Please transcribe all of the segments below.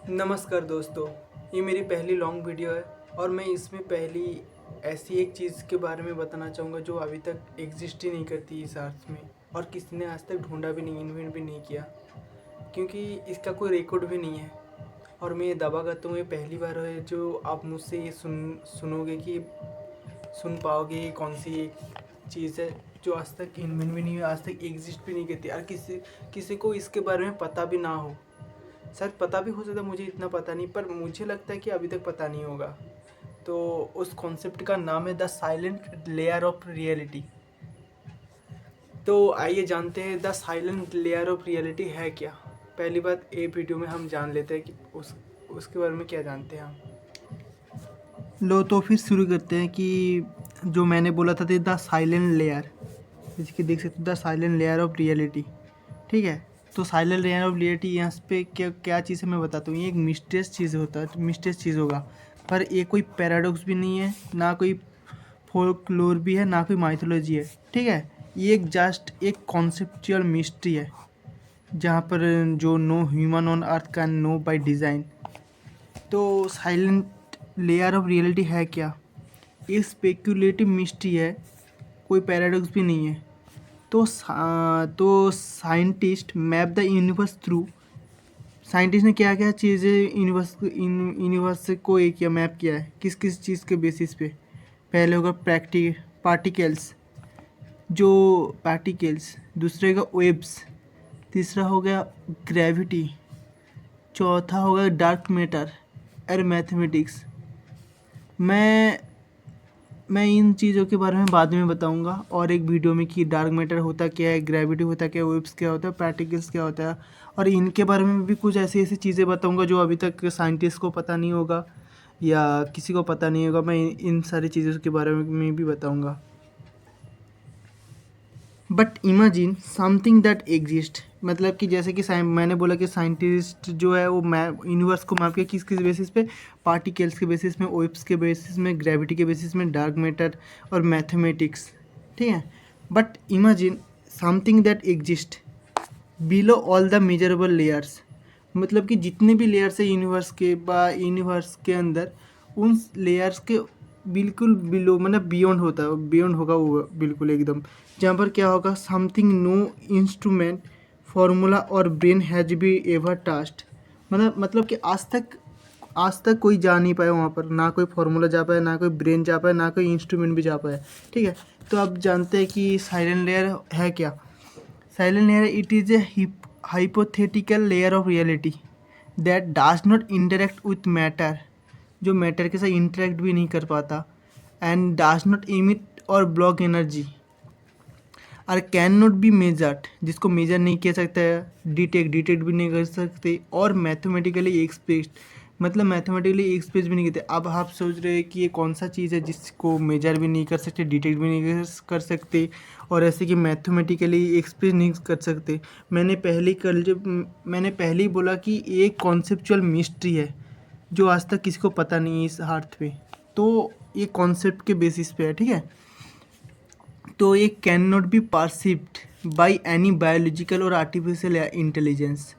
नमस्कार दोस्तों, ये मेरी पहली लॉन्ग वीडियो है और मैं इसमें पहली ऐसी एक चीज़ के बारे में बताना चाहूँगा जो अभी तक एग्जिस्ट ही नहीं करती इस अर्थ में और किसी ने आज तक ढूंढा भी नहीं, इन्वेंट भी नहीं किया, क्योंकि इसका कोई रिकॉर्ड भी नहीं है। और मैं ये दावा करता हूँ ये पहली बार है जो आप मुझसे ये सुनोगे कि सुन पाओगे ये कौन सी एक चीज़ है जो आज तक इन्वेंट भी नहीं हुई, आज तक एग्जिस्ट भी नहीं करती और किसी को इसके बारे में पता भी ना हो। शायद पता भी हो सकता है, मुझे इतना पता नहीं, पर मुझे लगता है कि अभी तक पता नहीं होगा। तो उस कॉन्सेप्ट का नाम है the silent layer of reality. तो आइए जानते हैं the silent layer of reality है क्या। पहली बात ये वीडियो में हम जान लेते हैं कि उसके बारे में क्या जानते हैं हम। लो तो फिर शुरू करते हैं कि जो मैंने बोला था द साइलेंट लेयर, इसकी देख सकते the silent layer of reality. ठीक है, तो साइलेंट लेयर ऑफ रियलिटी यहाँ पे क्या क्या चीज़ है मैं बताता हूँ। ये एक मिस्टीरियस चीज़ होता है, मिस्टीरियस चीज़ होगा, पर ये कोई पैराडॉक्स भी नहीं है, ना कोई फोल्कलोर भी है, ना कोई माइथोलॉजी है। ठीक है, ये एक जस्ट एक कॉन्सेप्चुअल मिस्ट्री है जहाँ पर जो no human on earth can know by design. तो साइलेंट लेयर ऑफ रियलिटी है क्या? ये स्पेक्यूलेटिव मिस्ट्री है, कोई पैराडॉक्स भी नहीं है। तो scientist map the universe through, scientist ने क्या क्या चीज़ें यूनिवर्स को एक किया, मैप किया है किस किस चीज़ के बेसिस पे। पहले होगा पार्टिकल्स, जो पार्टिकल्स, दूसरे का वेब्स, तीसरा हो गया ग्रेविटी, चौथा होगा डार्क मैटर और मैथमेटिक्स। मैं इन चीज़ों के बारे में बाद में बताऊंगा और एक वीडियो में कि डार्क मैटर होता क्या है, ग्रेविटी होता क्या है, वेव्स क्या होता है, पार्टिकल्स क्या होता है, और इनके बारे में भी कुछ ऐसी ऐसी चीज़ें बताऊंगा जो अभी तक साइंटिस्ट को पता नहीं होगा या किसी को पता नहीं होगा। मैं इन सारी चीज़ों के बारे में भी बताऊंगा। But imagine something that exist, मतलब कि जैसे कि मैंने बोला कि साइंटिस्ट जो है वो मैप यूनिवर्स को मैप किया किस किस बेसिस पे, पार्टिकल्स के बेसिस में, वेव्स के बेसिस में, ग्रेविटी के बेसिस में, डार्क मैटर और मैथमेटिक्स। ठीक है, but imagine something that exist below all the measurable layers, मतलब कि जितने भी लेयर्स है यूनिवर्स के अंदर, उन लेयर्स के बिल्कुल बिलो, मतलब बियॉन्ड होगा वो बिल्कुल एकदम, जहाँ पर क्या होगा, समथिंग नो इंस्ट्रूमेंट फार्मूला और ब्रेन हैज बी एवर टास्ट, मतलब कि आज तक कोई जा नहीं पाया वहाँ पर, ना कोई फार्मूला जा पाया, ना कोई ब्रेन जा पाया, ना कोई इंस्ट्रूमेंट भी जा पाया। ठीक है, तो अब जानते हैं कि साइलेंट लेयर है क्या। Silent layer, it is a hypothetical layer of reality that does not interact with matter, जो मैटर के साथ इंटरेक्ट भी नहीं कर पाता, एंड डज नॉट इमिट और ब्लॉक एनर्जी, और कैन नॉट बी मेजर्ड, जिसको मेजर नहीं किया सकता है, डिटेक्ट भी नहीं कर सकते, और मैथमेटिकली एक्सप्रेस्ड, मतलब मैथमेटिकली एक्सप्रेस भी नहीं करते। अब आप सोच रहे हैं कि ये कौन सा चीज़ है जिसको मेजर भी नहीं कर सकते, डिटेक्ट भी नहीं कर सकते, और ऐसे कि मैथमेटिकली एक्सप्रेस नहीं कर सकते। मैंने पहले ही बोला कि ये कॉन्सेप्चुअल मिस्ट्री है जो आज तक किसी को पता नहीं है इस अर्थ पे। तो ये कॉन्सेप्ट के बेसिस पे है। ठीक है, तो ये can not B perceived by any biological और आर्टिफिशियल इंटेलिजेंस।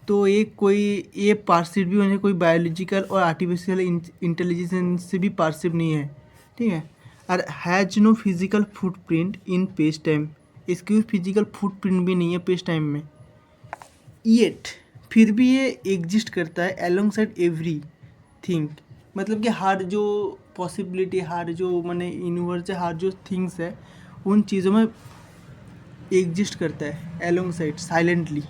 तो ये परसिव्ड भी होने, कोई बायोलॉजिकल और आर्टिफिशियल इंटेलिजेंस से भी परसिव नहीं है। ठीक है, और has no physical footprint in space time, इसकी फिजिकल फुटप्रिंट भी नहीं है पेस टाइम में। येट फिर भी ये एग्जिस्ट करता है एलोंग साइड एवरी थिंग, मतलब कि हर जो पॉसिबिलिटी, हर जो मैंने यूनिवर्स है, हर जो थिंग्स है, उन चीज़ों में एग्जिस्ट करता है एलोंग साइड साइलेंटली।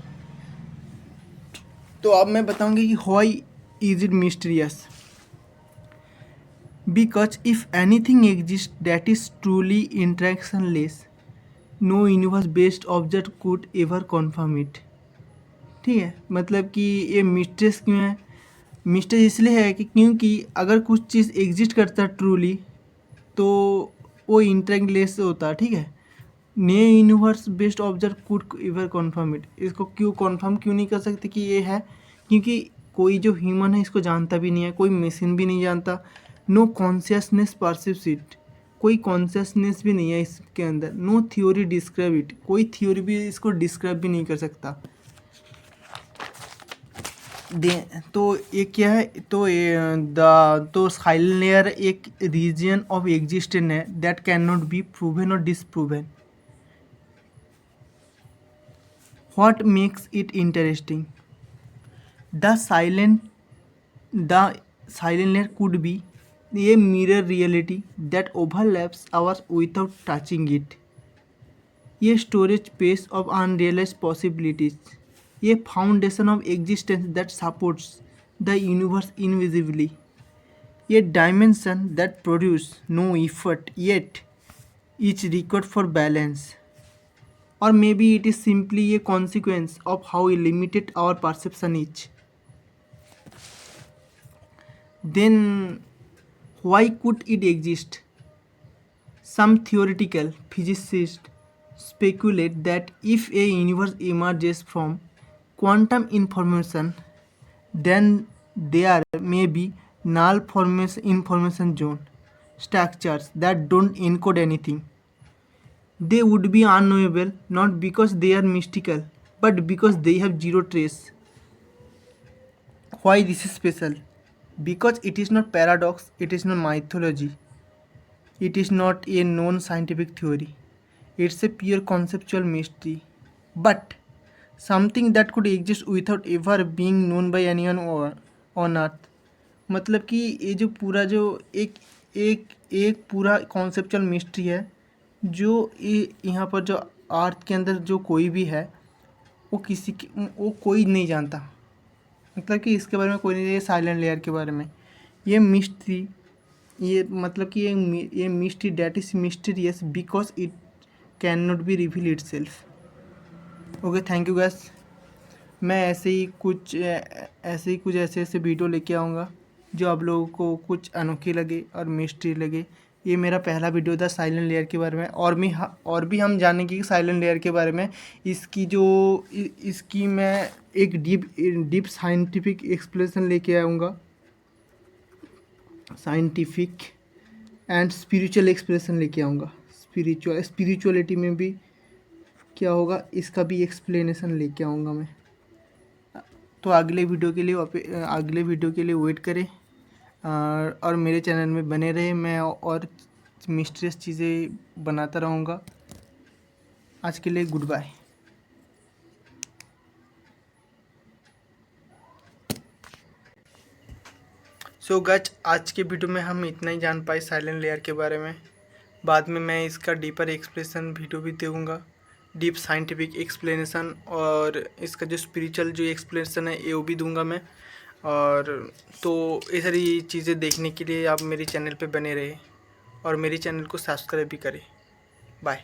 तो अब मैं बताऊंगी कि why is it mysterious. Because if anything exist that is truly interactionless, no universe based object could ever confirm it. ठीक है, मतलब कि ये मिस्टीरियस क्यों है? मिस्टीरियस इसलिए है कि क्योंकि अगर कुछ चीज़ एग्जिस्ट करता है ट्रूली तो वो इंट्रैक्शनलेस होता है। ठीक है, नए universe based object could ever confirm it, इसको कन्फर्म क्यों नहीं कर सकते कि ये है? क्योंकि कोई जो ह्यूमन है इसको जानता भी नहीं है, कोई मशीन भी नहीं जानता। नो कॉन्शियसनेस परसिव्स इट, कोई कॉन्शियसनेस भी नहीं है इसके अंदर। नो थ्योरी डिस्क्राइब इट, कोई थ्योरी भी इसको डिस्क्राइब भी नहीं कर सकता। तो ये क्या है, तो तो साइलेंट लेयर एक रीजन ऑफ एग्जिस्टेंस है that can not be proven or disproven. What makes it interesting? The silent the silent layer could be a mirror reality that overlaps ours without touching it. ये storage space of unrealised possibilities. ये foundation of existence that supports the universe invisibly. ये dimension that produce no effort yet is record for balance. और maybe it is simply a consequence of how limited our perception is. Then why could it exist? Some theoretical physicists speculate that if a universe emerges from quantum information, then there may be null information zone structures that don't encode anything. They would be unknowable not because they are mystical, but because they have zero trace. Why this is special? Because it is not paradox, it is not mythology, it is not a known scientific theory, it's a pure conceptual mystery, but something that could exist without ever being known by anyone on earth. मतलब कि ये जो पूरा जो एक एक एक पूरा कॉन्सेप्चुअल मिस्ट्री है जो यहाँ पर जो अर्थ के अंदर जो कोई भी है वो कोई नहीं जानता. मतलब कि इसके बारे में कोई नहीं. ये साइलेंट लेयर के बारे में ये मिस्ट्री, ये मतलब कि ये mystery that is mysterious because it can not B reveal it self. Okay, thank you gas. मैं ऐसे ऐसे वीडियो लेके आऊँगा जो आप लोगों को कुछ अनोखी लगे और मिस्ट्री लगे. ये मेरा पहला वीडियो था साइलेंट लेयर के बारे में. और भी हम जानेंगे साइलेंट लेयर के बारे में. इसकी मैं एक डीप साइंटिफिक एक्सप्लेनेशन लेके आऊँगा. साइंटिफिक एंड स्पिरिचुअल एक्सप्रेशन लेके आऊँगा. स्पिरिचुअलिटी में भी क्या होगा इसका भी एक्सप्लेनेशन लेके आऊँगा मैं. तो अगले वीडियो के लिए वेट करें और मेरे चैनल में बने रहे. मैं और मिस्टीरियस चीज़ें बनाता रहूँगा. आज के लिए गुड बाय. सो गाइस, आज के वीडियो में हम इतना ही जान पाए साइलेंट लेयर के बारे में. बाद में मैं इसका डीपर एक्सप्लेनेशन वीडियो भी दूँगा, डीप साइंटिफिक एक्सप्लेनेशन, और इसका जो स्पिरिचुअल जो एक्सप्लेनेशन है वो भी दूंगा मैं. और तो ये सारी चीज़ें देखने के लिए आप मेरे चैनल पे बने रहे और मेरे चैनल को सब्सक्राइब भी करें. बाय.